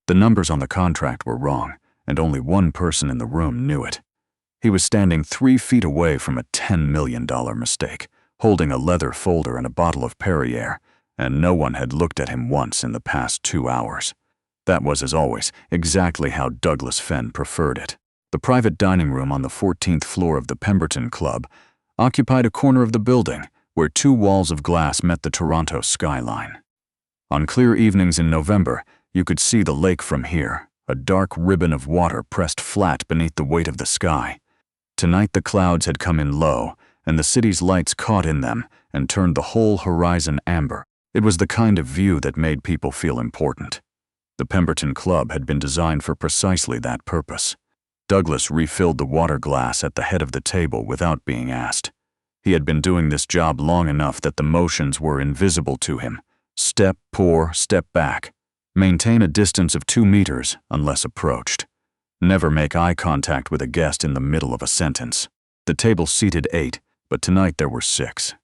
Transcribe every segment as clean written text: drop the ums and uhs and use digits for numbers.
The numbers on the contract were wrong, and only one person in the room knew it. He was standing 3 feet away from a $10 million mistake, holding a leather folder and a bottle of Perrier, and no one had looked at him once in the past 2 hours. That was, as always, exactly how Douglas Fenn preferred it. The private dining room on the 14th floor of the Pemberton Club occupied a corner of the building where 2 walls of glass met the Toronto skyline. On clear evenings in November, you could see the lake from here, a dark ribbon of water pressed flat beneath the weight of the sky. Tonight the clouds had come in low, and the city's lights caught in them and turned the whole horizon amber. It was the kind of view that made people feel important. The Pemberton Club had been designed for precisely that purpose. Douglas refilled the water glass at the head of the table without being asked. He had been doing this job long enough that the motions were invisible to him. Step, pour, step back. Maintain a distance of 2 meters unless approached. Never make eye contact with a guest in the middle of a sentence. The table seated 8, but tonight there were 6.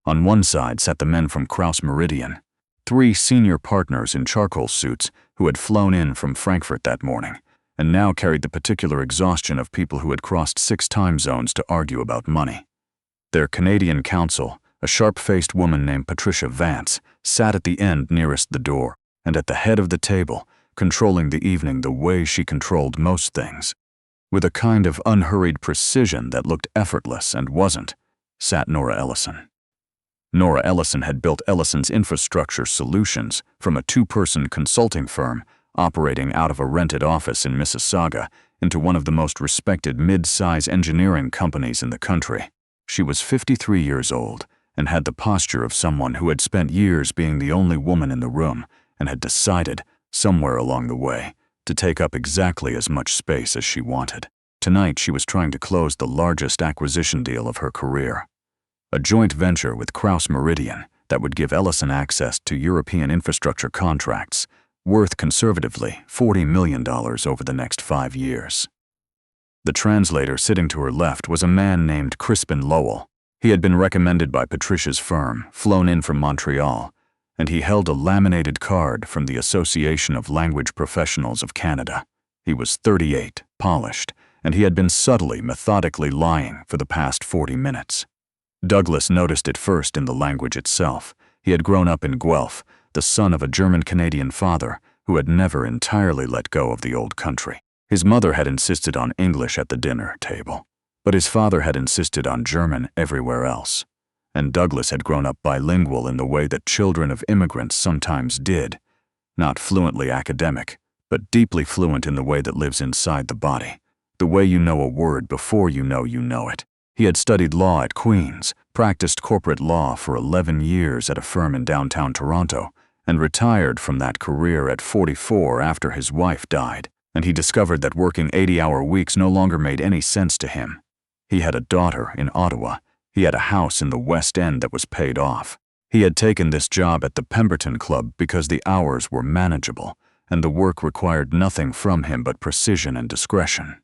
On one side sat the men from Kraus Meridian, 3 senior partners in charcoal suits who had flown in from Frankfurt that morning, and now carried the particular exhaustion of people who had crossed 6 time zones to argue about money. Their Canadian counsel, a sharp-faced woman named Patricia Vance, sat at the end nearest the door, and at the head of the table, controlling the evening the way she controlled most things. With a kind of unhurried precision that looked effortless and wasn't, sat Nora Ellison. Nora Ellison had built Ellison's Infrastructure Solutions from a 2-person consulting firm operating out of a rented office in Mississauga into one of the most respected mid-size engineering companies in the country. She was 53 years old and had the posture of someone who had spent years being the only woman in the room and had decided, somewhere along the way, to take up exactly as much space as she wanted. Tonight she was trying to close the largest acquisition deal of her career. A joint venture with Kraus Meridian that would give Ellison access to European infrastructure contracts, worth conservatively $40 million over the next 5 years. The translator sitting to her left was a man named Crispin Lowell. He had been recommended by Patricia's firm, flown in from Montreal, and he held a laminated card from the Association of Language Professionals of Canada. He was 38, polished, and he had been subtly, methodically lying for the past 40 minutes. Douglas noticed it first in the language itself. He had grown up in Guelph, the son of a German-Canadian father who had never entirely let go of the old country. His mother had insisted on English at the dinner table, but his father had insisted on German everywhere else. And Douglas had grown up bilingual in the way that children of immigrants sometimes did, not fluently academic, but deeply fluent in the way that lives inside the body, the way you know a word before you know it. He had studied law at Queen's, practiced corporate law for 11 years at a firm in downtown Toronto, and retired from that career at 44 after his wife died, and he discovered that working 80-hour weeks no longer made any sense to him. He had a daughter in Ottawa. He had a house in the West End that was paid off. He had taken this job at the Pemberton Club because the hours were manageable, and the work required nothing from him but precision and discretion.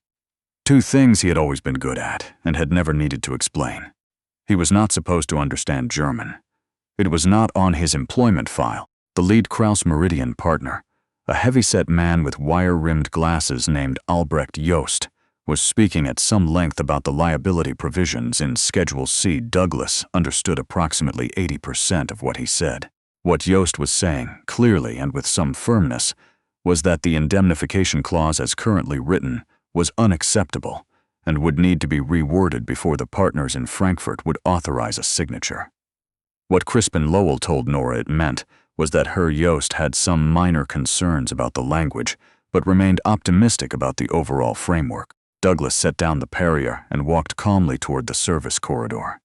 2 things he had always been good at and had never needed to explain. He was not supposed to understand German. It was not on his employment file. The lead Kraus Meridian partner, a heavy-set man with wire-rimmed glasses named Albrecht Joost, was speaking at some length about the liability provisions in Schedule C. Douglas understood approximately 80% of what he said. What Joost was saying, clearly and with some firmness, was that the indemnification clause as currently written was unacceptable and would need to be reworded before the partners in Frankfurt would authorize a signature. What Crispin Lowell told Nora it meant was that Herr Joost had some minor concerns about the language, but remained optimistic about the overall framework. Douglas set down the Perrier and walked calmly toward the service corridor.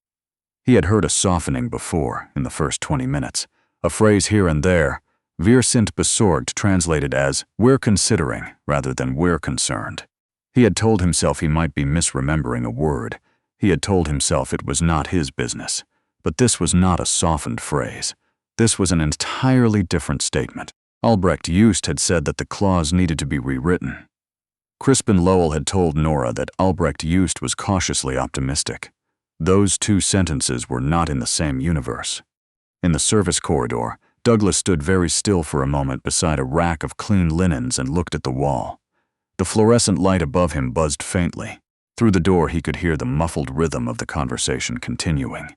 He had heard a softening before in the first 20 minutes, a phrase here and there, "Wir sind besorgt," translated as "we're considering" rather than "we're concerned." He had told himself he might be misremembering a word. He had told himself it was not his business. But this was not a softened phrase. This was an entirely different statement. Albrecht Joost had said that the clause needed to be rewritten. Crispin Lowell had told Nora that Albrecht Joost was cautiously optimistic. Those 2 sentences were not in the same universe. In the service corridor, Douglas stood very still for a moment beside a rack of clean linens and looked at the wall. The fluorescent light above him buzzed faintly. Through the door he could hear the muffled rhythm of the conversation continuing.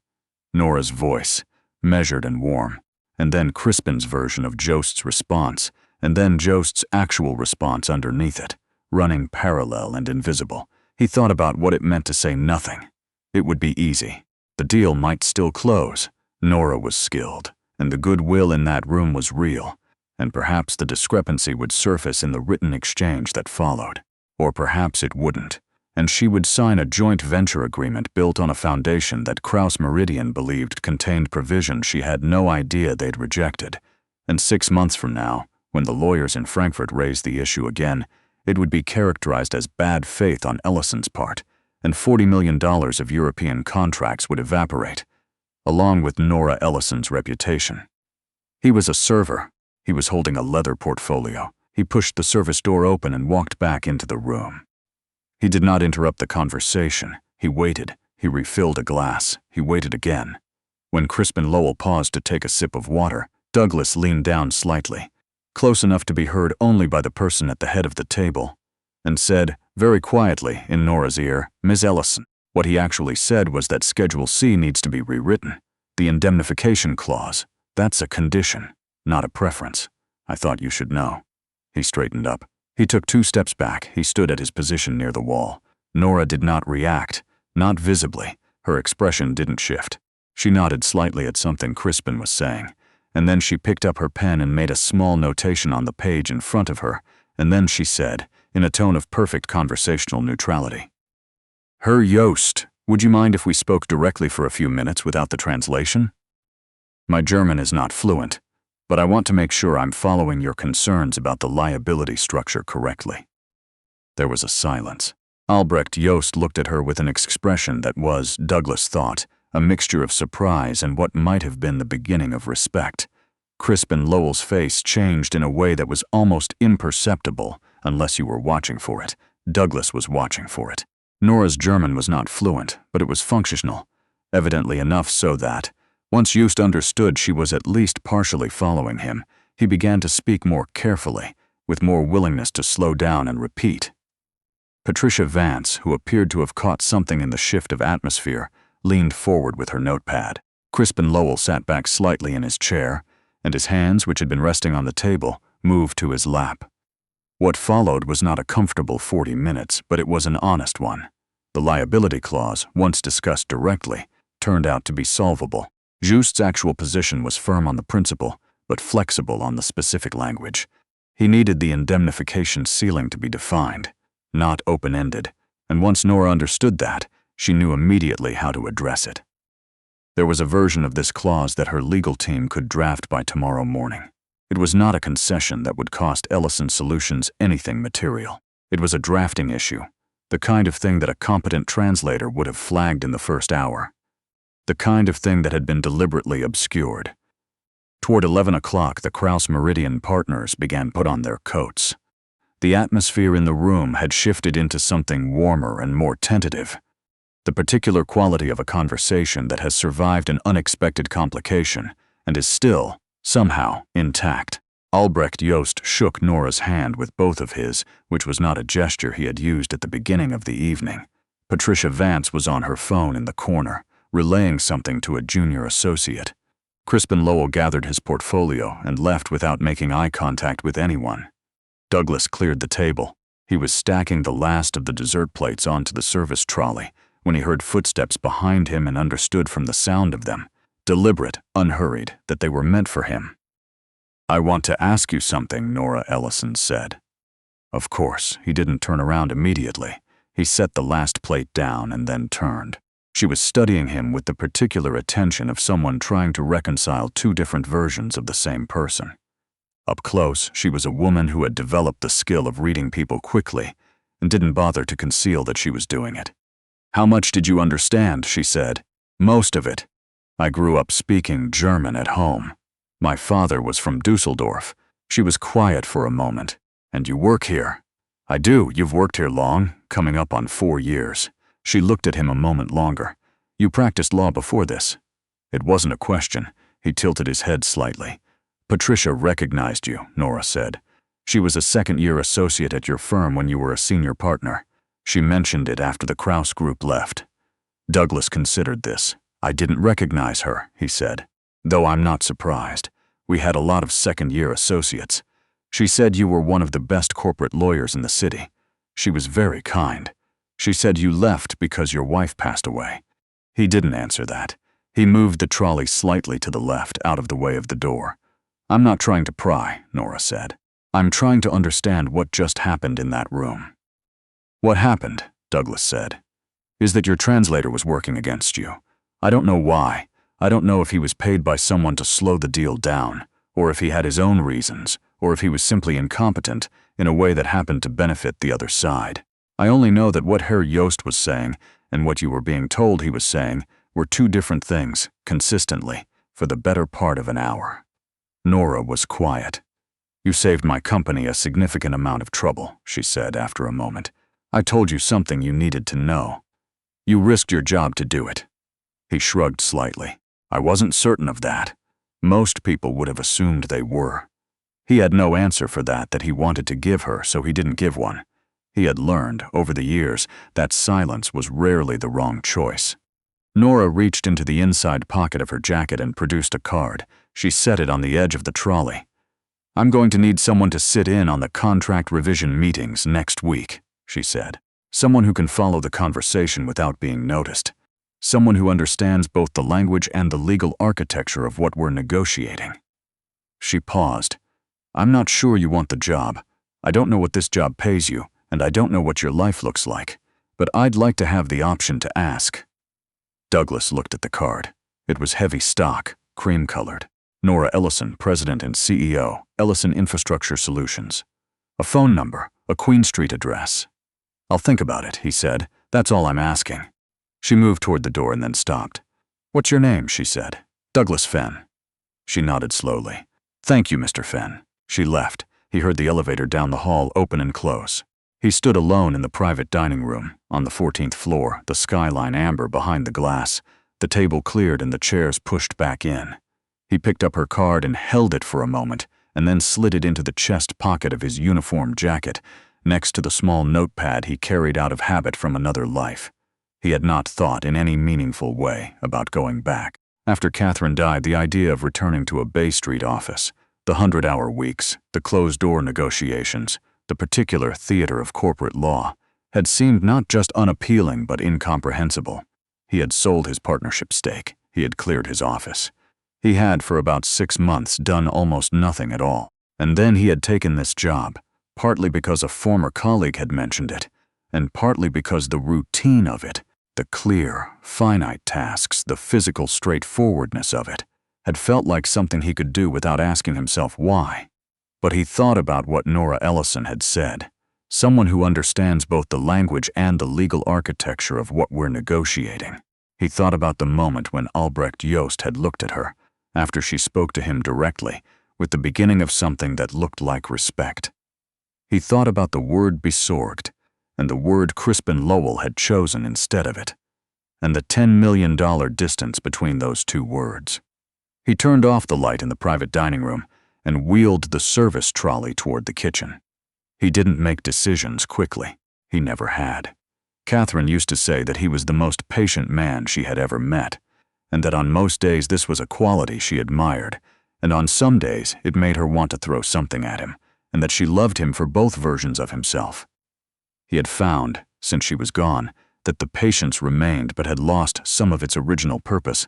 Nora's voice, measured and warm, and then Crispin's version of Jost's response, and then Jost's actual response underneath it, running parallel and invisible. He thought about what it meant to say nothing. It would be easy. The deal might still close. Nora was skilled, and the goodwill in that room was real, and perhaps the discrepancy would surface in the written exchange that followed. Or perhaps it wouldn't, and she would sign a joint venture agreement built on a foundation that Kraus Meridian believed contained provisions she had no idea they'd rejected. And 6 months from now, when the lawyers in Frankfurt raised the issue again, it would be characterized as bad faith on Ellison's part, and $40 million of European contracts would evaporate, along with Nora Ellison's reputation. He was a server. He was holding a leather portfolio. He pushed the service door open and walked back into the room. He did not interrupt the conversation. He waited. He refilled a glass. He waited again. When Crispin Lowell paused to take a sip of water, Douglas leaned down slightly, close enough to be heard only by the person at the head of the table, and said, very quietly in Nora's ear, "Ms. Ellison." What he actually said was that Schedule C needs to be rewritten. The indemnification clause, that's a condition, not a preference. I thought you should know. He straightened up. He took 2 steps back. He stood at his position near the wall. Nora did not react, not visibly. Her expression didn't shift. She nodded slightly at something Crispin was saying, and then she picked up her pen and made a small notation on the page in front of her, and then she said, in a tone of perfect conversational neutrality, "Herr Jost, would you mind if we spoke directly for a few minutes without the translation? My German is not fluent, but I want to make sure I'm following your concerns about the liability structure correctly." There was a silence. Albrecht Jost looked at her with an expression that was, Douglas thought, a mixture of surprise and what might have been the beginning of respect. Crispin Lowell's face changed in a way that was almost imperceptible unless you were watching for it. Douglas was watching for it. Nora's German was not fluent, but it was functional, evidently enough so that, once Jost understood she was at least partially following him, he began to speak more carefully, with more willingness to slow down and repeat. Patricia Vance, who appeared to have caught something in the shift of atmosphere, leaned forward with her notepad. Crispin Lowell sat back slightly in his chair, and his hands, which had been resting on the table, moved to his lap. What followed was not a comfortable 40 minutes, but it was an honest one. The liability clause, once discussed directly, turned out to be solvable. Just's actual position was firm on the principle, but flexible on the specific language. He needed the indemnification ceiling to be defined, not open-ended, and once Nora understood that, she knew immediately how to address it. There was a version of this clause that her legal team could draft by tomorrow morning. It was not a concession that would cost Ellison Solutions anything material. It was a drafting issue, the kind of thing that a competent translator would have flagged in the first hour, the kind of thing that had been deliberately obscured. Toward 11 o'clock, the Kraus Meridian partners began put on their coats. The atmosphere in the room had shifted into something warmer and more tentative, the particular quality of a conversation that has survived an unexpected complication and is still, somehow, intact. Albrecht Jost shook Nora's hand with both of his, which was not a gesture he had used at the beginning of the evening. Patricia Vance was on her phone in the corner, relaying something to a junior associate. Crispin Lowell gathered his portfolio and left without making eye contact with anyone. Douglas cleared the table. He was stacking the last of the dessert plates onto the service trolley when he heard footsteps behind him and understood from the sound of them, deliberate, unhurried, that they were meant for him. "I want to ask you something," Nora Ellison said. Of course, he didn't turn around immediately. He set the last plate down and then turned. She was studying him with the particular attention of someone trying to reconcile 2 different versions of the same person. Up close, she was a woman who had developed the skill of reading people quickly and didn't bother to conceal that she was doing it. "How much did you understand?" she said. "Most of it. I grew up speaking German at home. My father was from Dusseldorf." She was quiet for a moment. "And you work here?" "I do. You've worked here long, coming up on 4 years. She looked at him a moment longer. "You practiced law before this?" It wasn't a question. He tilted his head slightly. Patricia recognized you, Nora said. She was a second-year associate at your firm when you were a senior partner. She mentioned it after the Krause group left. Douglas considered this. I didn't recognize her, he said. Though I'm not surprised. We had a lot of second-year associates. She said you were one of the best corporate lawyers in the city. She was very kind. She said you left because your wife passed away. He didn't answer that. He moved the trolley slightly to the left, out of the way of the door. I'm not trying to pry, Nora said. I'm trying to understand what just happened in that room. What happened, Douglas said, is that your translator was working against you. I don't know why. I don't know if he was paid by someone to slow the deal down, or if he had his own reasons, or if he was simply incompetent in a way that happened to benefit the other side. I only know that what Herr Yost was saying and what you were being told he was saying were two different things, consistently, for the better part of an hour. Nora was quiet. You saved my company a significant amount of trouble, she said after a moment. I told you something you needed to know. You risked your job to do it. He shrugged slightly. I wasn't certain of that. Most people would have assumed they were. He had no answer for that he wanted to give her, so he didn't give one. He had learned, over the years, that silence was rarely the wrong choice. Nora reached into the inside pocket of her jacket and produced a card. She set it on the edge of the trolley. I'm going to need someone to sit in on the contract revision meetings next week, she said. Someone who can follow the conversation without being noticed. Someone who understands both the language and the legal architecture of what we're negotiating. She paused. I'm not sure you want the job. I don't know what this job pays you, and I don't know what your life looks like, but I'd like to have the option to ask. Douglas looked at the card. It was heavy stock, cream-colored. Nora Ellison, President and CEO, Ellison Infrastructure Solutions. A phone number, a Queen Street address. I'll think about it, he said. That's all I'm asking. She moved toward the door and then stopped. What's your name, she said. Douglas Fenn. She nodded slowly. Thank you, Mr. Fenn. She left. He heard the elevator down the hall open and close. He stood alone in the private dining room, on the 14th floor, the skyline amber behind the glass, the table cleared and the chairs pushed back in. He picked up her card and held it for a moment, and then slid it into the chest pocket of his uniform jacket, next to the small notepad he carried out of habit from another life. He had not thought in any meaningful way about going back. After Catherine died, the idea of returning to a Bay Street office, the 100-hour weeks, the closed-door negotiations, the particular theater of corporate law, had seemed not just unappealing but incomprehensible. He had sold his partnership stake. He had cleared his office. He had, for about 6 months, done almost nothing at all. And then he had taken this job, partly because a former colleague had mentioned it, and partly because the routine of it, the clear, finite tasks, the physical straightforwardness of it, had felt like something he could do without asking himself why. But he thought about what Nora Ellison had said, someone who understands both the language and the legal architecture of what we're negotiating. He thought about the moment when Albrecht Yost had looked at her, after she spoke to him directly, with the beginning of something that looked like respect. He thought about the word besorged, and the word Crispin Lowell had chosen instead of it, and the $10 million distance between those two words. He turned off the light in the private dining room and wheeled the service trolley toward the kitchen. He didn't make decisions quickly. He never had. Catherine used to say that he was the most patient man she had ever met, and that on most days this was a quality she admired, and on some days it made her want to throw something at him, and that she loved him for both versions of himself. He had found, since she was gone, that the patience remained but had lost some of its original purpose,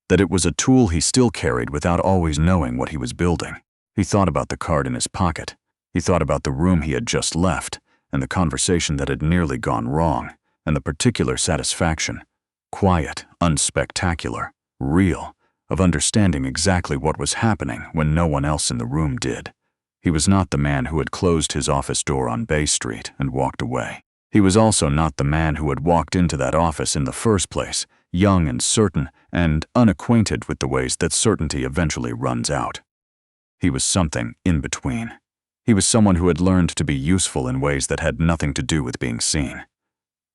that it was a tool he still carried without always knowing what he was building. He thought about the card in his pocket. He thought about the room he had just left, and the conversation that had nearly gone wrong, and the particular satisfaction, quiet, unspectacular, real, of understanding exactly what was happening when no one else in the room did. He was not the man who had closed his office door on Bay Street and walked away. He was also not the man who had walked into that office in the first place, young and certain and unacquainted with the ways that certainty eventually runs out. He was something in between. He was someone who had learned to be useful in ways that had nothing to do with being seen.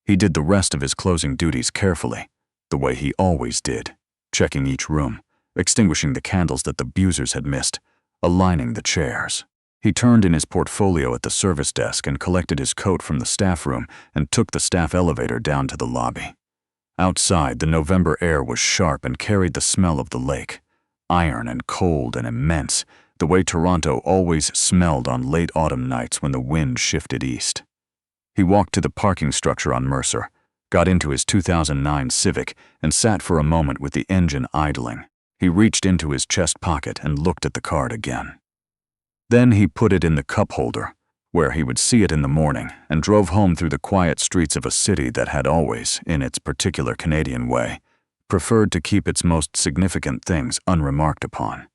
He did the rest of his closing duties carefully, the way he always did, checking each room, extinguishing the candles that the Busers had missed, aligning the chairs. He turned in his portfolio at the service desk and collected his coat from the staff room and took the staff elevator down to the lobby. Outside, the November air was sharp and carried the smell of the lake, iron and cold and immense, the way Toronto always smelled on late autumn nights when the wind shifted east. He walked to the parking structure on Mercer, got into his 2009 Civic, and sat for a moment with the engine idling. He reached into his chest pocket and looked at the card again. Then he put it in the cup holder, where he would see it in the morning, and drove home through the quiet streets of a city that had always, in its particular Canadian way, preferred to keep its most significant things unremarked upon.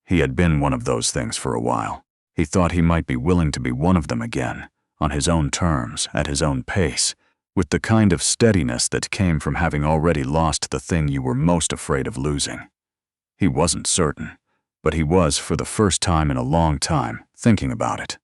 He had been one of those things for a while. He thought he might be willing to be one of them again, on his own terms, at his own pace, with the kind of steadiness that came from having already lost the thing you were most afraid of losing. He wasn't certain, but he was, for the first time in a long time, thinking about it.